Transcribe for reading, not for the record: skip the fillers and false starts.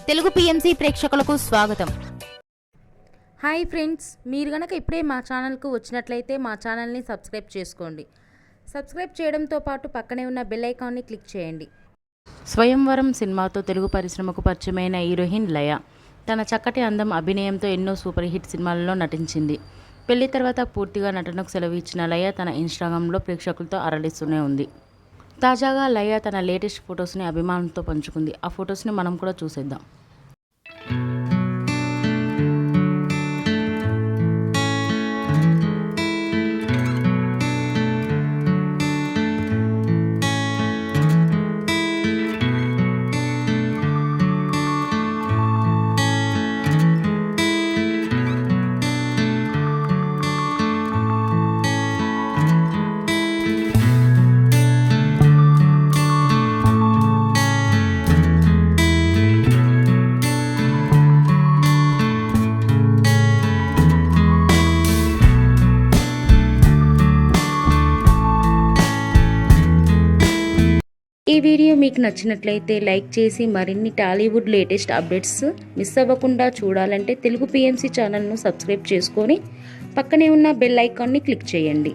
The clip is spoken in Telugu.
తెలుగు పిఎంసి ప్రేక్షకులకు స్వాగతం. హాయ్ ఫ్రెండ్స్, మీరు గనక ఇప్పుడే మా ఛానల్కు వచ్చినట్లయితే మా ఛానల్ని సబ్స్క్రైబ్ చేసుకోండి. సబ్స్క్రైబ్ చేయడంతో పాటు పక్కనే ఉన్న బెల్ ఐకాన్ని క్లిక్ చేయండి. స్వయంవరం సినిమాతో తెలుగు పరిశ్రమకు పరిచయమైన హీరోయిన్ లయ తన చక్కటి అందం, అభినయంతో ఎన్నో సూపర్ హిట్ సినిమాలలో నటించింది. పెళ్లి తర్వాత పూర్తిగా నటనకు సెలవు ఇచ్చిన లయ తన ఇన్స్టాగ్రామ్లో ప్రేక్షకులతో అరలిస్తూనే ఉంది. తాజాగా లయ తన లేటెస్ట్ ఫొటోస్ని అభిమానులతో పంచుకుంది. ఆ ఫొటోస్ని మనం కూడా చూసేద్దాం. ఈ వీడియో మీకు నచ్చినట్లయితే లైక్ చేసి మరిన్ని టాలీవుడ్ లేటెస్ట్ అప్డేట్స్ మిస్ అవ్వకుండా చూడాలంటే తెలుగు పిఎంసి ఛానల్ను సబ్స్క్రైబ్ చేసుకొని పక్కనే ఉన్న బెల్ ఐకాన్ని క్లిక్ చేయండి.